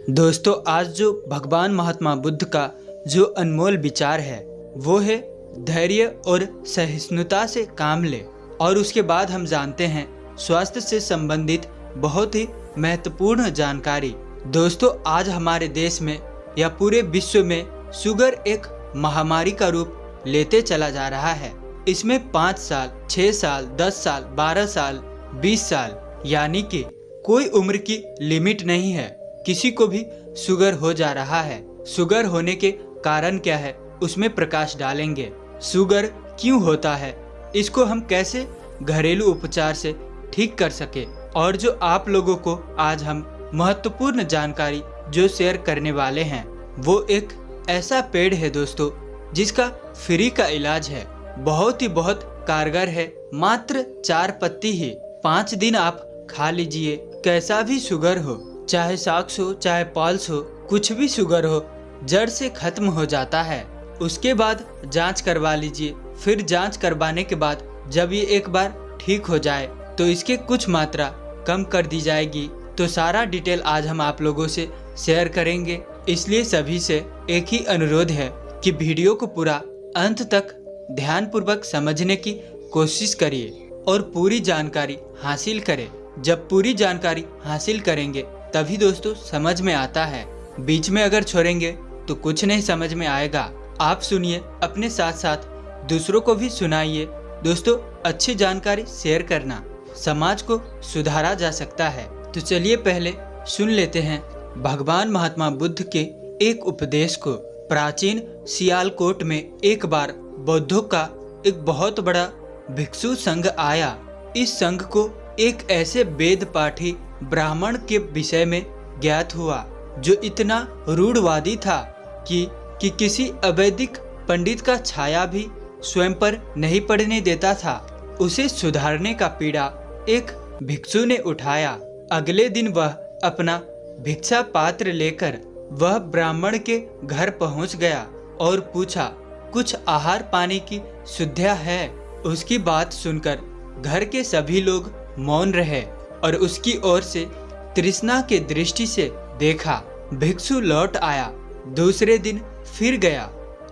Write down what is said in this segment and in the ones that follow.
दोस्तों, आज जो भगवान महात्मा बुद्ध का जो अनमोल विचार है वो है धैर्य और सहिष्णुता से काम ले। और उसके बाद हम जानते हैं स्वास्थ्य से संबंधित बहुत ही महत्वपूर्ण जानकारी। दोस्तों, आज हमारे देश में या पूरे विश्व में शुगर एक महामारी का रूप लेते चला जा रहा है। इसमें 5 साल, 6 साल, 10 साल, 12 साल, 20 साल यानी कि कोई उम्र की लिमिट नहीं है। किसी को भी शुगर हो जा रहा है। शुगर होने के कारण क्या है उसमें प्रकाश डालेंगे। शुगर क्यों होता है, इसको हम कैसे घरेलू उपचार से ठीक कर सके, और जो आप लोगों को आज हम महत्वपूर्ण जानकारी जो शेयर करने वाले हैं वो एक ऐसा पेड़ है दोस्तों जिसका फ्री का इलाज है। बहुत कारगर है। मात्र 4 पत्ती ही 5 दिन आप खा लीजिए। कैसा भी शुगर हो, चाहे साक्स हो, चाहे पल्स हो, कुछ भी शुगर हो, जड़ से खत्म हो जाता है। उसके बाद जांच करवा लीजिए। फिर जांच करवाने के बाद जब ये एक बार ठीक हो जाए तो इसके कुछ मात्रा कम कर दी जाएगी। तो सारा डिटेल आज हम आप लोगों से शेयर करेंगे। इसलिए सभी से एक ही अनुरोध है कि वीडियो को पूरा अंत तक ध्यानपूर्वक समझने की कोशिश करिए और पूरी जानकारी हासिल करें। जब पूरी जानकारी हासिल करेंगे तभी दोस्तों समझ में आता है। बीच में अगर छोड़ेंगे तो कुछ नहीं समझ में आएगा। आप सुनिए, अपने साथ साथ दूसरों को भी सुनाइए। दोस्तों, अच्छी जानकारी शेयर करना समाज को सुधारा जा सकता है। तो चलिए पहले सुन लेते हैं भगवान महात्मा बुद्ध के एक उपदेश को। प्राचीन सियालकोट में एक बार बौद्धों का एक बहुत बड़ा भिक्षु संघ आया। इस संघ को एक ऐसे वेद पाठी ब्राह्मण के विषय में ज्ञात हुआ जो इतना रूढ़वादी था कि किसी अवैदिक पंडित का छाया भी स्वयं पर नहीं पड़ने देता था। उसे सुधारने का पीड़ा एक भिक्षु ने उठाया। अगले दिन वह अपना भिक्षा पात्र लेकर वह ब्राह्मण के घर पहुंच गया और पूछा, कुछ आहार पानी की सुविधा है? उसकी बात सुनकर घर के सभी लोग मौन रहे और उसकी ओर से तृष्णा के दृष्टि से देखा। भिक्षु लौट आया। दूसरे दिन फिर गया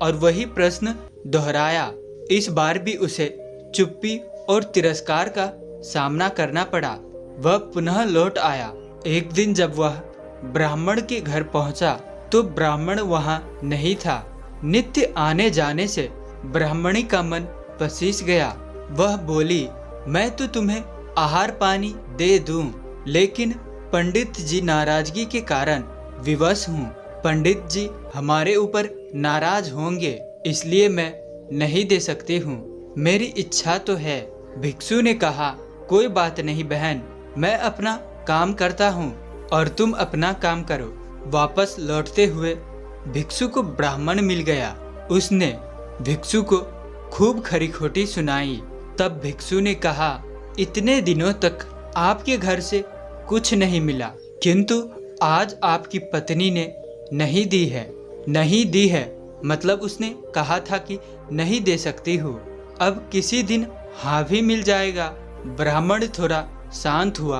और वही प्रश्न दोहराया। इस बार भी उसे चुप्पी और तिरस्कार का सामना करना पड़ा। वह पुनः लौट आया। एक दिन जब वह ब्राह्मण के घर पहुंचा तो ब्राह्मण वहां नहीं था। नित्य आने जाने से ब्राह्मणी का मन पसीज गया। वह बोली, मैं तो तुम्हें आहार पानी दे दूं, लेकिन पंडित जी नाराजगी के कारण विवश हूँ। पंडित जी हमारे ऊपर नाराज होंगे, इसलिए मैं नहीं दे सकती हूँ। मेरी इच्छा तो है। भिक्षु ने कहा, कोई बात नहीं बहन, मैं अपना काम करता हूँ और तुम अपना काम करो। वापस लौटते हुए भिक्षु को ब्राह्मण मिल गया। उसने भिक्षु को खूब खरी खोटी सुनाई। तब भिक्षु ने कहा, इतने दिनों तक आपके घर से कुछ नहीं मिला, किंतु आज आपकी पत्नी ने नहीं दी है मतलब उसने कहा था कि नहीं दे सकती हूँ। अब किसी दिन हाँ भी मिल जाएगा। ब्राह्मण थोड़ा शांत हुआ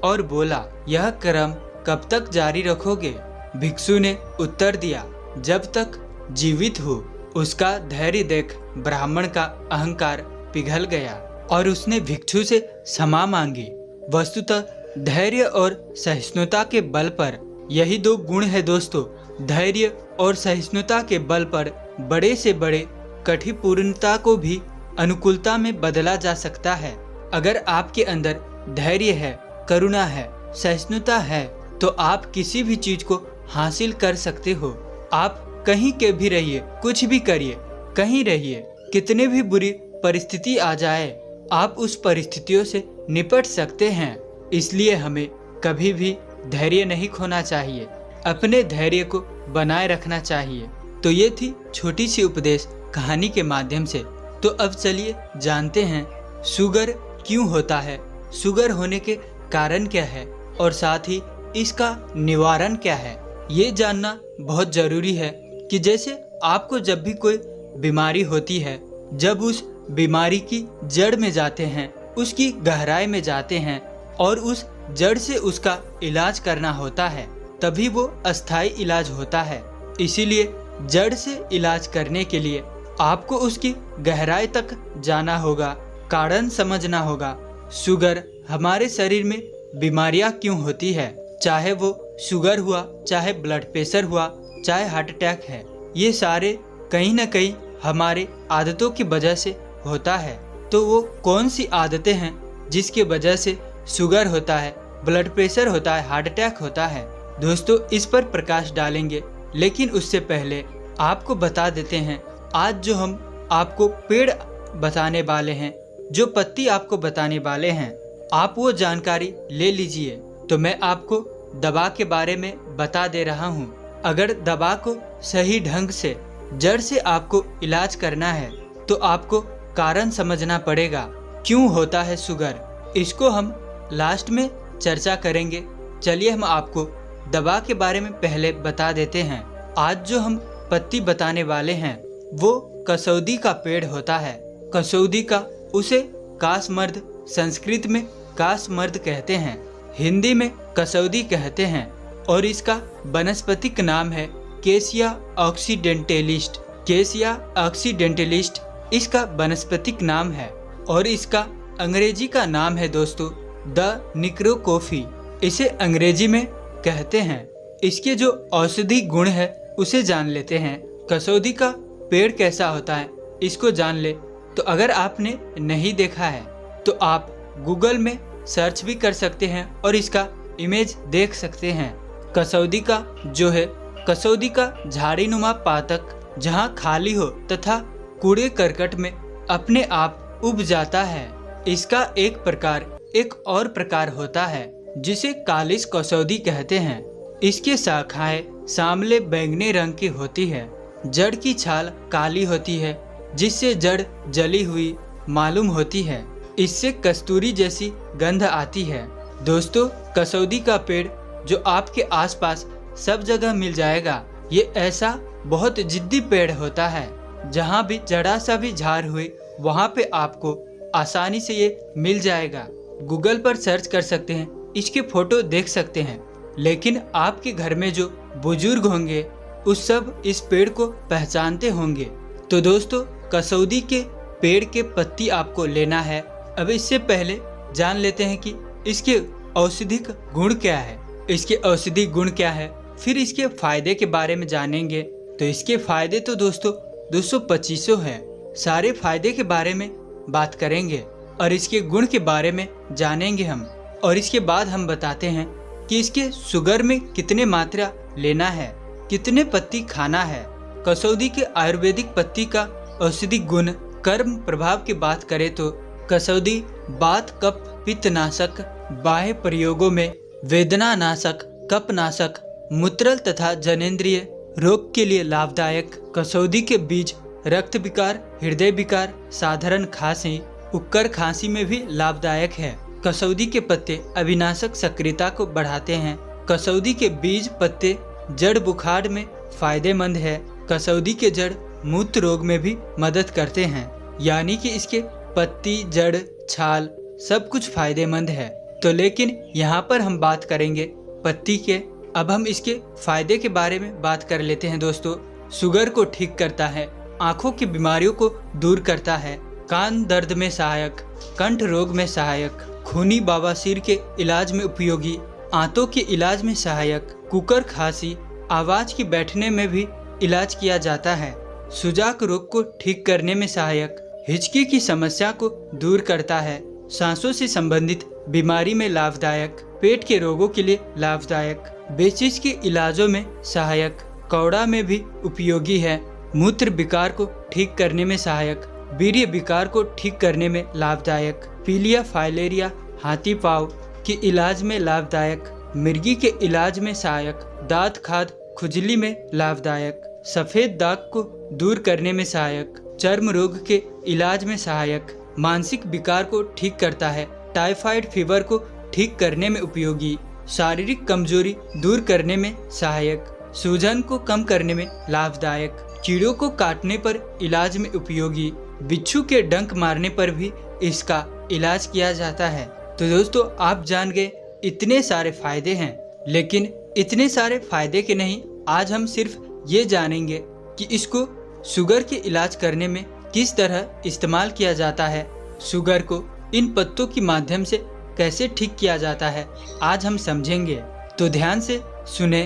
और बोला, यह क्रम कब तक जारी रखोगे? भिक्षु ने उत्तर दिया, जब तक जीवित हूँ। उसका धैर्य देख ब्राह्मण का अहंकार पिघल गया और उसने भिक्षु से क्षमा मांगी। वस्तुतः धैर्य और सहिष्णुता के बल पर यही 2 गुण है दोस्तों। धैर्य और सहिष्णुता के बल पर बड़े से बड़े कठिनपूर्णता को भी अनुकूलता में बदला जा सकता है। अगर आपके अंदर धैर्य है, करुणा है, सहिष्णुता है तो आप किसी भी चीज को हासिल कर सकते हो। आप कहीं के भी रहिए, कुछ भी करिए, कहीं रहिए, कितने भी बुरी परिस्थिति आ जाए आप उस परिस्थितियों से निपट सकते हैं। इसलिए हमें कभी भी धैर्य नहीं खोना चाहिए, अपने धैर्य को बनाए रखना चाहिए। तो ये थी छोटी सी उपदेश कहानी के माध्यम से। तो अब चलिए जानते हैं शुगर क्यों होता है, शुगर होने के कारण क्या है और साथ ही इसका निवारण क्या है। ये जानना बहुत जरूरी है कि जैसे आपको जब भी कोई बीमारी होती है, जब उस बीमारी की जड़ में जाते हैं, उसकी गहराई में जाते हैं और उस जड़ से उसका इलाज करना होता है, तभी वो अस्थायी इलाज होता है। इसीलिए जड़ से इलाज करने के लिए आपको उसकी गहराई तक जाना होगा, कारण समझना होगा। शुगर हमारे शरीर में बीमारियां क्यों होती है, चाहे वो शुगर हुआ, चाहे ब्लड प्रेशर हुआ, चाहे हार्ट अटैक है, ये सारे कहीं ना कहीं हमारे आदतों की वजह से होता है। तो वो कौन सी आदतें हैं जिसकी वजह से शुगर होता है, ब्लड प्रेशर होता है, हार्ट अटैक होता है? दोस्तों, इस पर प्रकाश डालेंगे, लेकिन उससे पहले आपको बता देते हैं आज जो हम आपको पेड़ बताने वाले हैं, जो पत्ती आपको बताने वाले हैं, आप वो जानकारी ले लीजिए। तो मैं आपको दवा के बारे में बता दे रहा हूँ। अगर दवा को सही ढंग से जड़ से आपको इलाज करना है तो आपको कारण समझना पड़ेगा, क्यों होता है शुगर। इसको हम लास्ट में चर्चा करेंगे। चलिए हम आपको दवा के बारे में पहले बता देते हैं। आज जो हम पत्ती बताने वाले हैं वो कसौदी का पेड़ होता है। कसौदी का, उसे कासमर्द, संस्कृत में कासमर्द कहते हैं, हिंदी में कसौदी कहते हैं, और इसका वनस्पतिक नाम है केसिया ऑक्सीडेंटलिस्ट। केसिया ऑक्सीडेंटलिस्ट इसका वनस्पतिक नाम है, और इसका अंग्रेजी का नाम है दोस्तों द निक्रो कॉफी, इसे अंग्रेजी में कहते हैं। इसके जो औषधि गुण है उसे जान लेते हैं। कसौदी का पेड़ कैसा होता है इसको जान ले। तो अगर आपने नहीं देखा है तो आप गूगल में सर्च भी कर सकते हैं और इसका इमेज देख सकते हैं। कसौदी का जो है, कसौदी का झाड़ीनुमा पातक जहाँ खाली हो तथा कूड़े करकट में अपने आप उग जाता है। इसका एक और प्रकार होता है जिसे कालिस कसौदी कहते हैं। इसके शाखाएं सांवले बैंगनी रंग की होती है। जड़ की छाल काली होती है जिससे जड़ जली हुई मालूम होती है। इससे कस्तूरी जैसी गंध आती है। दोस्तों, कसौदी का पेड़ जो आपके आसपास सब जगह मिल जाएगा। ये ऐसा बहुत जिद्दी पेड़ होता है, जहाँ भी जरा सा भी झाड़ हुई वहाँ पे आपको आसानी से ये मिल जाएगा। गूगल पर सर्च कर सकते हैं, इसके फोटो देख सकते हैं। लेकिन आपके घर में जो बुजुर्ग होंगे उस सब इस पेड़ को पहचानते होंगे। तो दोस्तों, कसौदी के पेड़ के पत्ती आपको लेना है। अब इससे पहले जान लेते हैं कि इसके औषधिक गुण क्या है। इसके औषधि गुण क्या है, फिर इसके फायदे के बारे में जानेंगे। तो इसके फायदे तो दोस्तों 225 है। सारे फायदे के बारे में बात करेंगे और इसके गुण के बारे में जानेंगे हम। और इसके बाद हम बताते हैं कि इसके शुगर में कितने मात्रा लेना है, कितने पत्ती खाना है। कसौदी के आयुर्वेदिक पत्ती का औषधि गुण, कर्म प्रभाव की बात करें तो कसौदी वात, कफ, पित्तनाशक, बाह्य प्रयोगों में वेदनानाशक, कफनाशक, मूत्रल तथा जनेंद्रिय रोग के लिए लाभदायक। कसौदी के बीज रक्त विकार, हृदय विकार, साधारण खांसी, उक्कर खांसी में भी लाभदायक है। कसौदी के पत्ते अविनाशक सक्रियता को बढ़ाते हैं। कसौदी के बीज, पत्ते जड़ बुखार में फायदेमंद है। कसौदी के जड़ मूत्र रोग में भी मदद करते हैं। यानी कि इसके पत्ती, जड़, छाल सब कुछ फायदेमंद है। तो लेकिन यहाँ पर हम बात करेंगे पत्ती के। अब हम इसके फायदे के बारे में बात कर लेते हैं दोस्तों। शुगर को ठीक करता है, आंखों की बीमारियों को दूर करता है, कान दर्द में सहायक, कंठ रोग में सहायक, खूनी बवासीर के इलाज में उपयोगी, आंतों के इलाज में सहायक, कुकर खांसी, आवाज की बैठने में भी इलाज किया जाता है, सुजाक रोग को ठीक करने में सहायक, हिचकी की समस्या को दूर करता है, सांसों से संबंधित बीमारी में लाभदायक, पेट के रोगों के लिए लाभदायक, बेचिस के इलाजों में सहायक, कौड़ा में भी उपयोगी है, मूत्र विकार को ठीक करने में सहायक, वीर्य विकार को ठीक करने में लाभदायक, पीलिया फाइलेरिया हाथी पाव के इलाज में लाभदायक, मिर्गी के इलाज में सहायक, दांत खाद खुजली में लाभदायक, सफेद दाग को दूर करने में सहायक, चर्म रोग के इलाज में सहायक, मानसिक विकार को ठीक करता है, टाइफाइड फीवर को ठीक करने में उपयोगी, शारीरिक कमजोरी दूर करने में सहायक, सूजन को कम करने में लाभदायक, कीड़ों को काटने पर इलाज में उपयोगी, बिच्छू के डंक मारने पर भी इसका इलाज किया जाता है। तो दोस्तों, आप जान गए इतने सारे फायदे हैं, लेकिन इतने सारे फायदे के नहीं, आज हम सिर्फ ये जानेंगे कि इसको शुगर के इलाज करने में किस तरह इस्तेमाल किया जाता है, शुगर को इन पत्तों के माध्यम से कैसे ठीक किया जाता है, आज हम समझेंगे। तो ध्यान से सुने।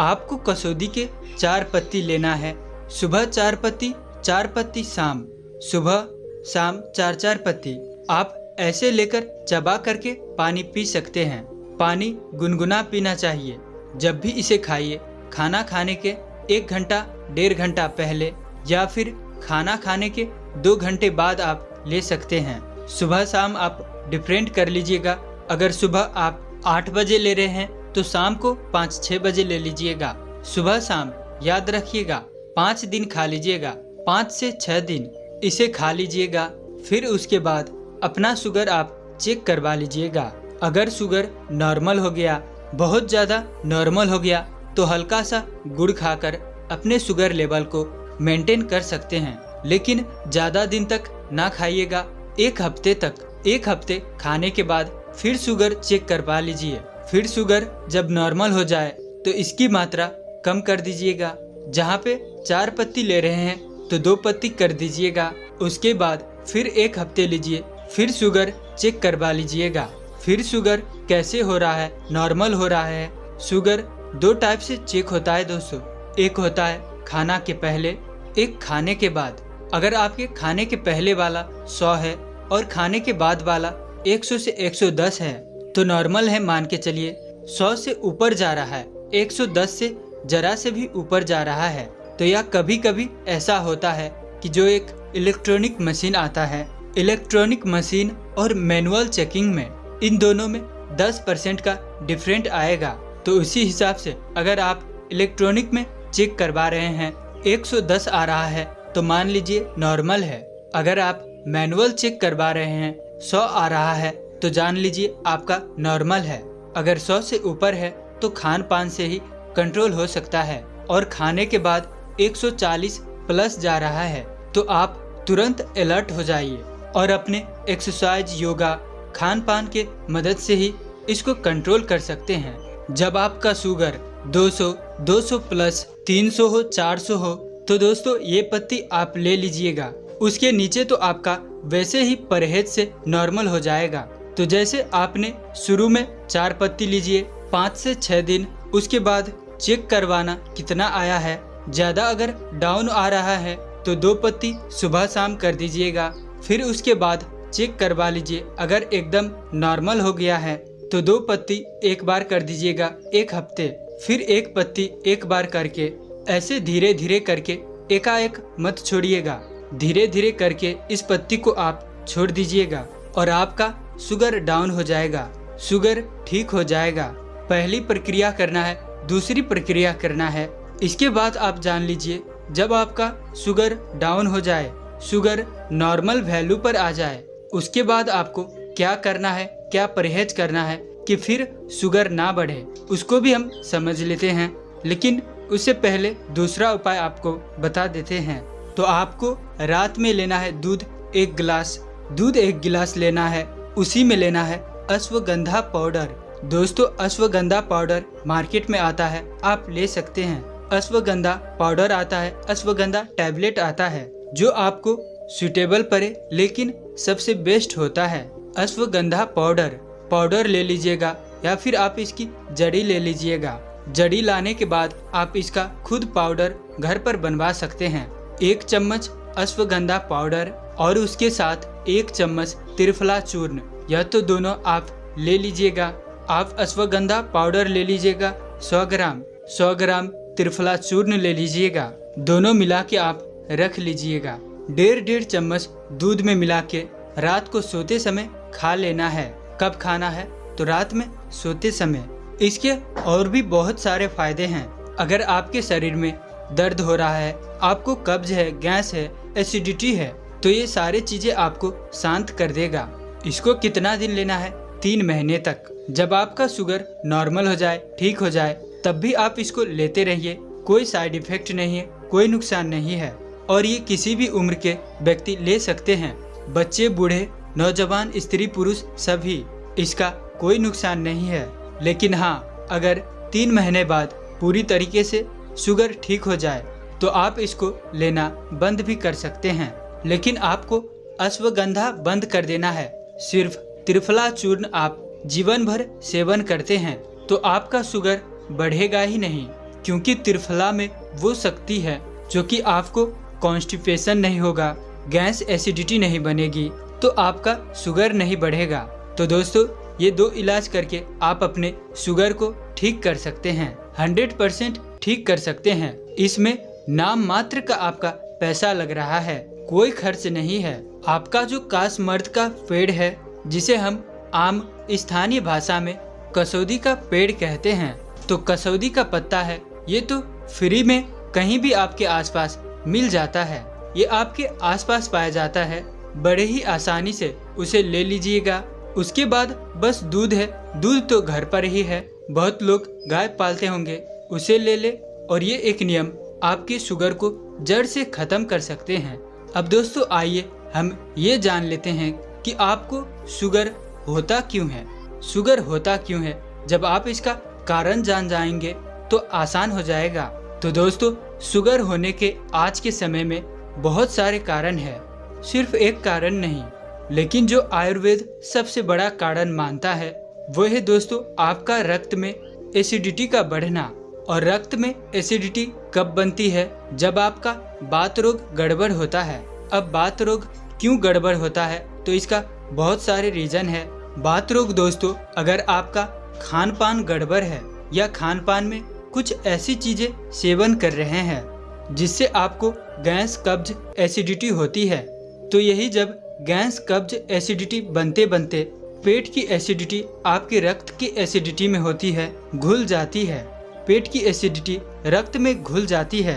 आपको कसौदी के 4 पत्ती लेना है। सुबह 4 पत्ती, 4 पत्ती शाम, सुबह शाम 4-4 पत्ती। आप ऐसे लेकर चबा करके पानी पी सकते हैं। पानी गुनगुना पीना चाहिए। जब भी इसे खाइए, खाना खाने के 1 घंटा 1.5 घंटा पहले या फिर खाना खाने के 2 घंटे बाद आप ले सकते हैं। सुबह शाम आप डिफरेंट कर लीजिएगा। अगर सुबह आप 8 बजे ले रहे हैं तो शाम को 5-6 बजे ले लीजिएगा। सुबह शाम याद रखिएगा, 5 दिन खा लीजिएगा, 5 से 6 दिन इसे खा लीजिएगा। फिर उसके बाद अपना शुगर आप चेक करवा लीजिएगा। अगर शुगर नॉर्मल हो गया, बहुत ज़्यादा नॉर्मल हो गया, तो हल्का सा गुड़ खाकर अपने शुगर लेवल को मेंटेन कर सकते हैं। लेकिन ज़्यादा दिन तक ना खाइएगा, 1 हफ्ते तक। 1 हफ्ते खाने के बाद फिर शुगर चेक करवा लीजिए। फिर शुगर जब नॉर्मल हो जाए तो इसकी मात्रा कम कर दीजिएगा। जहाँ पे 4 पत्ती ले रहे हैं तो 2 पत्ती कर दीजिएगा। उसके बाद फिर 1 हफ्ते लीजिए, फिर शुगर चेक करवा लीजिएगा। फिर शुगर कैसे हो रहा है, नॉर्मल हो रहा है। शुगर 2 टाइप से चेक होता है दोस्तों। एक होता है खाना के पहले, एक खाने के बाद। अगर आपके खाने के पहले वाला 100 है और खाने के बाद वाला 100 से 110 है तो नॉर्मल है, मान के चलिए। 100 से ऊपर जा रहा है, 110 से जरा से भी ऊपर जा रहा है, तो यह कभी कभी ऐसा होता है कि जो एक इलेक्ट्रॉनिक मशीन आता है, इलेक्ट्रॉनिक मशीन और मैनुअल चेकिंग में, इन दोनों में 10% का डिफरेंट आएगा। तो उसी हिसाब से अगर आप इलेक्ट्रॉनिक में चेक करवा रहे हैं 110 आ रहा है तो मान लीजिए नॉर्मल है। अगर आप मैनुअल चेक करवा रहे हैं 100 आ रहा है तो जान लीजिए आपका नॉर्मल है। अगर 100 से ऊपर है तो खान पान से ही कंट्रोल हो सकता है, और खाने के बाद 140 प्लस जा रहा है तो आप तुरंत अलर्ट हो जाइए और अपने एक्सरसाइज, योगा, खान पान के मदद से ही इसको कंट्रोल कर सकते हैं। जब आपका शुगर 200, 200 प्लस, 300 हो, 400 हो तो दोस्तों ये पत्ती आप ले लीजिएगा। उसके नीचे तो आपका वैसे ही परहेज से नॉर्मल हो जाएगा। तो जैसे आपने शुरू में 4 पत्ती लीजिए, 5 से 6 दिन, उसके बाद चेक करवाना कितना आया है। ज़्यादा अगर डाउन आ रहा है तो 2 पत्ती सुबह शाम कर दीजिएगा। फिर उसके बाद चेक करवा लीजिए। अगर एकदम नॉर्मल हो गया है तो 2 पत्ती एक बार कर दीजिएगा 1 हफ्ते, फिर 1 पत्ती एक बार करके, ऐसे धीरे धीरे करके, एकाएक मत छोड़िएगा। धीरे धीरे करके इस पत्ती को आप छोड़ दीजिएगा और आपका शुगर डाउन हो जाएगा, शुगर ठीक हो जाएगा। पहली प्रक्रिया करना है, दूसरी प्रक्रिया करना है। इसके बाद आप जान लीजिए जब आपका शुगर डाउन हो जाए, शुगर नॉर्मल वैल्यू पर आ जाए, उसके बाद आपको क्या करना है, क्या परहेज करना है कि फिर शुगर ना बढ़े, उसको भी हम समझ लेते हैं। लेकिन उससे पहले दूसरा उपाय आपको बता देते हैं। तो आपको रात में लेना है दूध 1 गिलास, दूध 1 गिलास लेना है। उसी में लेना है अश्वगंधा पाउडर। दोस्तों अश्वगंधा पाउडर मार्केट में आता है, आप ले सकते हैं। अश्वगंधा पाउडर आता है, अश्वगंधा टैबलेट आता है, जो आपको सूटेबल पड़े लेकिन सबसे बेस्ट होता है। अश्वगंधा पाउडर ले लीजिएगा या फिर आप इसकी जड़ी ले लीजिएगा। जड़ी लाने के बाद आप इसका खुद पाउडर घर पर बनवा सकते हैं। 1 चम्मच अश्वगंधा पाउडर और उसके साथ 1 चम्मच त्रिफला चूर्ण, यह तो दोनों आप ले लीजिएगा। आप अश्वगंधा पाउडर ले लीजिएगा 100 ग्राम, 100 ग्राम त्रिफला चूर्ण ले लीजिएगा। दोनों मिला के आप रख लीजिएगा। 1.5 चम्मच दूध में मिला के रात को सोते समय खा लेना है। कब खाना है? तो रात में सोते समय। इसके और भी बहुत सारे फायदे हैं। अगर आपके शरीर में दर्द हो रहा है, आपको कब्ज है, गैस है, एसिडिटी है, तो ये सारी चीजें आपको शांत कर देगा। इसको कितना दिन लेना है? 3 महीने तक। जब आपका शुगर नॉर्मल हो जाए, ठीक हो जाए, तब भी आप इसको लेते रहिए। कोई साइड इफेक्ट नहीं है, कोई नुकसान नहीं है और ये किसी भी उम्र के व्यक्ति ले सकते हैं। बच्चे, बूढ़े, नौजवान, स्त्री, पुरुष सभी, इसका कोई नुकसान नहीं है। लेकिन हाँ, अगर 3 महीने बाद पूरी तरीके से शुगर ठीक हो जाए तो आप इसको लेना बंद भी कर सकते हैं। लेकिन आपको अश्वगंधा बंद कर देना है। सिर्फ त्रिफला चूर्ण आप जीवन भर सेवन करते हैं तो आपका शुगर बढ़ेगा ही नहीं, क्योंकि त्रिफला में वो शक्ति है जो कि आपको कॉन्स्टिपेशन नहीं होगा, गैस एसिडिटी नहीं बनेगी, तो आपका शुगर नहीं बढ़ेगा। तो दोस्तों, ये 2 इलाज करके आप अपने शुगर को ठीक कर सकते हैं, 100% ठीक कर सकते हैं। इसमें नाम मात्र का आपका पैसा लग रहा है, कोई खर्च नहीं है। आपका जो कासमर्द का पेड़ है, जिसे हम आम स्थानीय भाषा में कसौदी का पेड़ कहते हैं, तो कसौदी का पत्ता है, ये तो फ्री में कहीं भी आपके आसपास मिल जाता है। ये आपके आसपास पाया जाता है, बड़े ही आसानी से उसे ले लीजिएगा। उसके बाद बस दूध है, दूध तो घर पर ही है, बहुत लोग गाय पालते होंगे, उसे ले ले और ये एक नियम आपके शुगर को जड़ से खत्म कर सकते हैं। अब दोस्तों, आइए हम ये जान लेते हैं कि आपको शुगर होता क्यों है। शुगर होता क्यों है, जब आप इसका कारण जान जाएंगे तो आसान हो जाएगा। तो दोस्तों, शुगर होने के आज के समय में बहुत सारे कारण हैं, सिर्फ एक कारण नहीं, लेकिन जो आयुर्वेद सबसे बड़ा कारण मानता है वो है दोस्तों आपका रक्त में एसिडिटी का बढ़ना। और रक्त में एसिडिटी कब बनती है, जब आपका वात रोग गड़बड़ होता है। अब वात रोग क्यों गड़बड़ होता है, तो इसका बहुत सारे रीजन है। वात रोग दोस्तों, अगर आपका खान पान गड़बड़ है या खान पान में कुछ ऐसी चीजें सेवन कर रहे हैं जिससे आपको गैस कब्ज एसिडिटी होती है, तो यही जब गैस कब्ज एसिडिटी बनते बनते पेट की एसिडिटी आपके रक्त की एसिडिटी में होती है, घुल जाती है, पेट की एसिडिटी रक्त में घुल जाती है,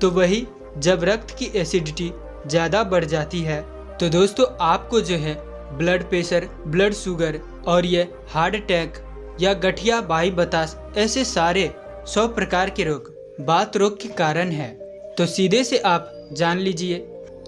तो वही जब रक्त की एसिडिटी ज़्यादा बढ़ जाती है तो दोस्तों आपको जो है ब्लड प्रेशर, ब्लड शुगर और ये हार्ट अटैक या गठिया बाई बतास, ऐसे सारे 100 प्रकार के रोग वात रोग के कारण है। तो सीधे से आप जान लीजिए,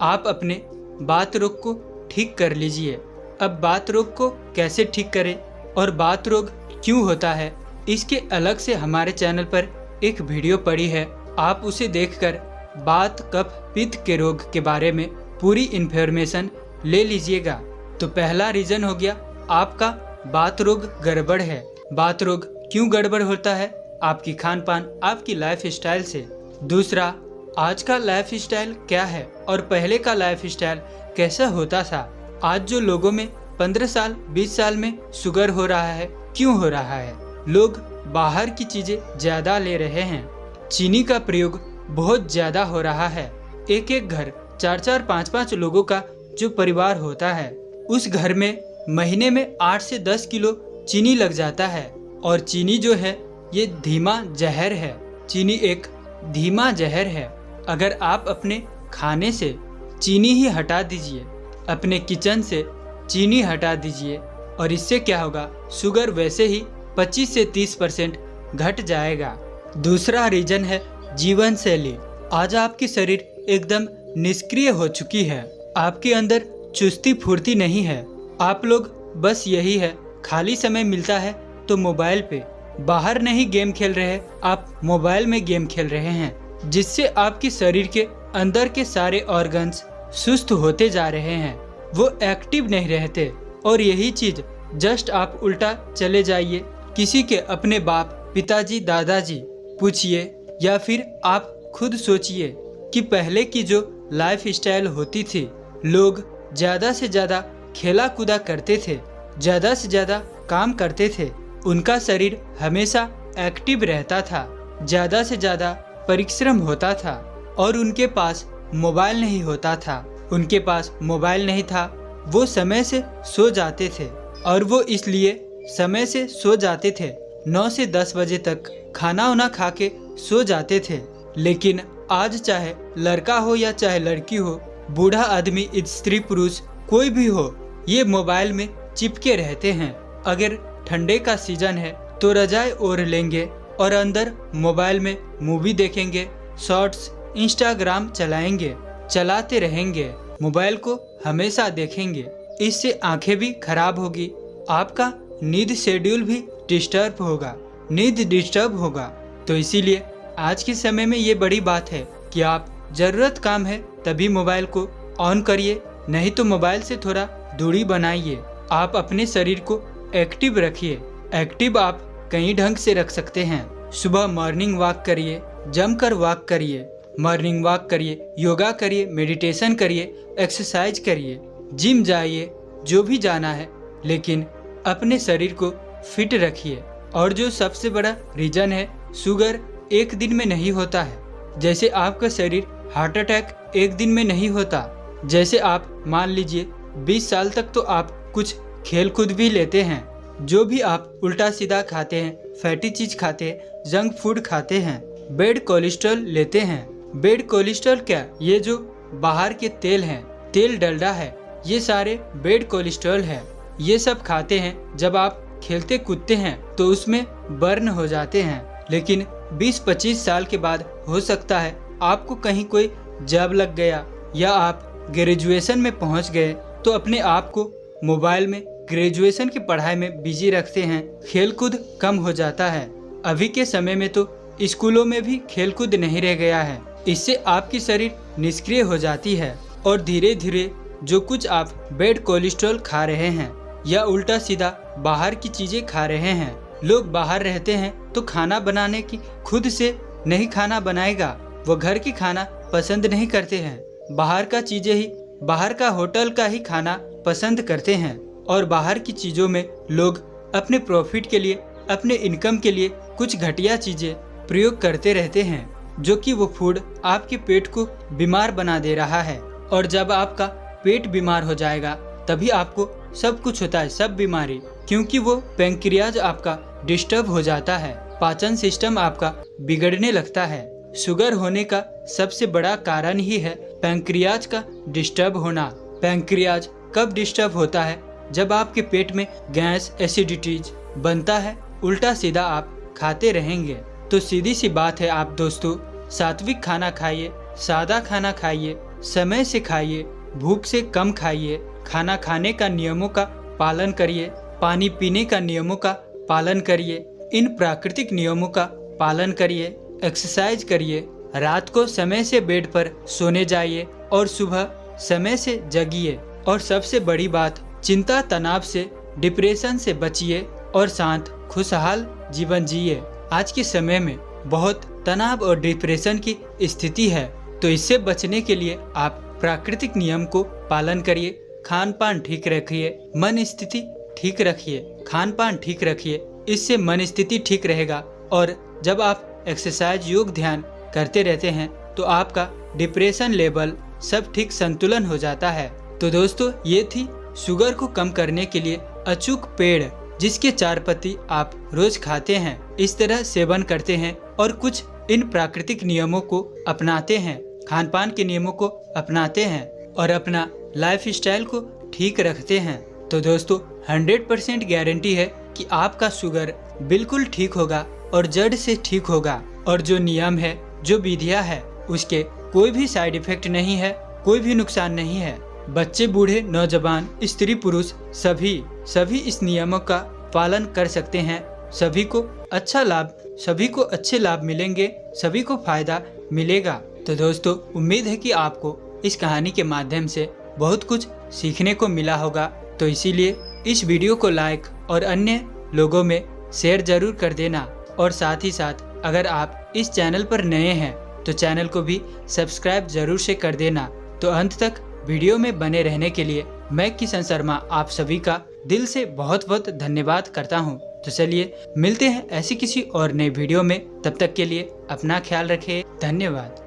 आप अपने वात रोग को ठीक कर लीजिए। अब वात रोग को कैसे ठीक करें और वात रोग क्यों होता है, इसके अलग से हमारे चैनल पर एक वीडियो पड़ी है, आप उसे देखकर वात कफ पित्त के रोग के बारे में पूरी इन्फॉर्मेशन ले लीजिएगा। तो पहला रीजन हो गया आपका वात रोग गड़बड़ है। वात रोग क्यों गड़बड़ होता है, आपकी खान पान, आपकी लाइफ स्टाइल से। दूसरा, आज का लाइफ स्टाइल क्या है और पहले का लाइफ स्टाइल कैसा होता था। आज जो लोगों में 15 साल 20 साल में शुगर हो रहा है, क्यों हो रहा है, लोग बाहर की चीजें ज्यादा ले रहे हैं, चीनी का प्रयोग बहुत ज्यादा हो रहा है। एक एक घर 4-4 5-5 लोगों का जो परिवार होता है, उस घर में महीने में 8 से 10 किलो चीनी लग जाता है। और चीनी जो है ये धीमा जहर है, चीनी एक धीमा जहर है। अगर आप अपने खाने से चीनी ही हटा दीजिए, अपने किचन से चीनी हटा दीजिए, और इससे क्या होगा, शुगर वैसे ही 25 से 30% घट जाएगा। दूसरा रीजन है जीवन शैली। आज आपकी शरीर एकदम निष्क्रिय हो चुकी है, आपके अंदर चुस्ती फुर्ती नहीं है। आप लोग बस यही है, खाली समय मिलता है तो मोबाइल पे, बाहर नहीं गेम खेल रहे, आप मोबाइल में गेम खेल रहे हैं, जिससे आपके शरीर के अंदर के सारे ऑर्गन्स सुस्त होते जा रहे हैं, वो एक्टिव नहीं रहते। और यही चीज जस्ट आप उल्टा चले जाइए, किसी के अपने बाप, पिताजी, दादाजी पूछिए, या फिर आप खुद सोचिए कि पहले की जो लाइफ स्टाइल होती थी, लोग ज़्यादा से ज़्यादा खेला कूदा करते थे, ज़्यादा से ज़्यादा काम करते थे, उनका शरीर हमेशा एक्टिव रहता था, ज़्यादा से ज़्यादा परिश्रम होता था, और उनके पास मोबाइल नहीं होता था। उनके पास मोबाइल नहीं था, वो समय से सो जाते थे, और वो इसलिए समय से सो जाते थे, 9 से 10 बजे तक खाना वाना खा के सो जाते थे। लेकिन आज चाहे लड़का हो या चाहे लड़की हो, बूढ़ा आदमी, स्त्री पुरुष, कोई भी हो, ये मोबाइल में चिपके रहते हैं। अगर ठंडे का सीजन है तो रजाई ओढ़ लेंगे और अंदर मोबाइल में मूवी देखेंगे, शॉर्ट्स, इंस्टाग्राम चलाएंगे, चलाते रहेंगे, मोबाइल को हमेशा देखेंगे। इससे आंखें भी खराब होगी, आपका नींद शेड्यूल भी डिस्टर्ब होगा, नींद डिस्टर्ब होगा। तो इसीलिए आज के समय में ये बड़ी बात है कि आप ज़रूरत काम है तभी मोबाइल को ऑन करिए, नहीं तो मोबाइल से थोड़ा दूरी बनाइए। आप अपने शरीर को एक्टिव रखिए। एक्टिव आप कई ढंग से रख सकते हैं। सुबह मॉर्निंग वॉक करिए, जमकर वॉक करिए, मॉर्निंग वॉक करिए, योगा करिए, मेडिटेशन करिए, एक्सरसाइज करिए, जिम जाइए, जो भी जाना है, लेकिन अपने शरीर को फिट रखिए। और जो सबसे बड़ा रीज़न है, शुगर एक दिन में नहीं होता है। जैसे आपका शरीर हार्ट अटैक एक दिन में नहीं होता। जैसे आप मान लीजिए 20 साल तक तो आप कुछ खेल कूद भी लेते हैं, जो भी आप उल्टा सीधा खाते हैं, फैटी चीज़ खाते हैं, जंक फूड खाते हैं, बैड कोलेस्ट्रॉल लेते हैं। बैड कोलेस्ट्रॉल क्या, ये जो बाहर के तेल हैं, तेल डलडा है, ये सारे बैड कोलेस्ट्रॉल है। ये सब खाते हैं जब आप खेलते कूदते हैं तो उसमें बर्न हो जाते हैं। लेकिन 20-25 साल के बाद हो सकता है आपको कहीं कोई जॉब लग गया या आप ग्रेजुएशन में पहुंच गए तो अपने आप को मोबाइल में ग्रेजुएशन की पढ़ाई में बिजी रखते हैं, खेलकूद कम हो जाता है। अभी के समय में तो स्कूलों में भी खेलकूद नहीं रह गया है। इससे आपकी शरीर निष्क्रिय हो जाती है और धीरे धीरे जो कुछ आप बैड कोलेस्ट्रॉल खा रहे हैं या उल्टा सीधा बाहर की चीजें खा रहे हैं। लोग बाहर रहते हैं तो खाना बनाने की खुद से नहीं खाना बनाएगा, वो घर की खाना पसंद नहीं करते हैं। बाहर का चीजें ही, बाहर का होटल का ही खाना पसंद करते हैं। और बाहर की चीज़ों में लोग अपने प्रॉफिट के लिए, अपने इनकम के लिए कुछ घटिया चीज़ें प्रयोग करते रहते हैं, जो कि वो फूड आपके पेट को बीमार बना दे रहा है। और जब आपका पेट बीमार हो जाएगा तभी आपको सब कुछ होता है, सब बीमारी, क्योंकि वो पैंक्रियाज आपका डिस्टर्ब हो जाता है, पाचन सिस्टम आपका बिगड़ने लगता है। शुगर होने का सबसे बड़ा कारण ही है पैंक्रियाज का डिस्टर्ब होना। पैंक्रियाज कब डिस्टर्ब होता है? जब आपके पेट में गैस, एसिडिटीज बनता है, उल्टा सीधा आप खाते रहेंगे। तो सीधी सी बात है आप दोस्तों, सात्विक खाना खाइए, सादा खाना खाइए, समय से खाइए, भूख से कम खाइए, खाना खाने का नियमों का पालन करिए, पानी पीने का नियमों का पालन करिए, इन प्राकृतिक नियमों का पालन करिए, एक्सरसाइज करिए, रात को समय से बेड पर सोने जाइए और सुबह समय से जगिए। और सबसे बड़ी बात, चिंता तनाव से, डिप्रेशन से बचिए और शांत खुशहाल जीवन जिए। आज के समय में बहुत तनाव और डिप्रेशन की स्थिति है, तो इससे बचने के लिए आप प्राकृतिक नियम को पालन करिए, खान पान ठीक रखिए, मन स्थिति ठीक रखिए, खान पान ठीक रखिए, इससे मन स्थिति ठीक रहेगा। और जब आप एक्सरसाइज, योग, ध्यान करते रहते हैं तो आपका डिप्रेशन लेवल सब ठीक संतुलन हो जाता है। तो दोस्तों, ये थी शुगर को कम करने के लिए अचूक पेड़, जिसके 4 पत्ती आप रोज खाते हैं, इस तरह सेवन करते हैं और कुछ इन प्राकृतिक नियमों को अपनाते हैं, खान पान के नियमों को अपनाते हैं और अपना लाइफ स्टाइल को ठीक रखते हैं, तो दोस्तों 100% गारंटी है कि आपका शुगर बिल्कुल ठीक होगा और जड़ से ठीक होगा। और जो नियम है, जो विधियाँ है, उसके कोई भी साइड इफेक्ट नहीं है, कोई भी नुकसान नहीं है। बच्चे, बूढ़े, नौजवान, स्त्री, पुरुष सभी इस नियमों का पालन कर सकते हैं। सभी को अच्छा लाभ, सभी को अच्छे लाभ मिलेंगे, सभी को फायदा मिलेगा। तो दोस्तों, उम्मीद है कि आपको इस कहानी के माध्यम से बहुत कुछ सीखने को मिला होगा। तो इसीलिए इस वीडियो को लाइक और अन्य लोगों में शेयर जरूर कर देना। और साथ ही साथ अगर आप इस चैनल पर नए हैं तो चैनल को भी सब्सक्राइब जरूर से कर देना। तो अंत तक वीडियो में बने रहने के लिए मैं किशन शर्मा आप सभी का दिल से बहुत बहुत धन्यवाद करता हूं। तो चलिए मिलते हैं ऐसी किसी और नई वीडियो में, तब तक के लिए अपना ख्याल रखें। धन्यवाद।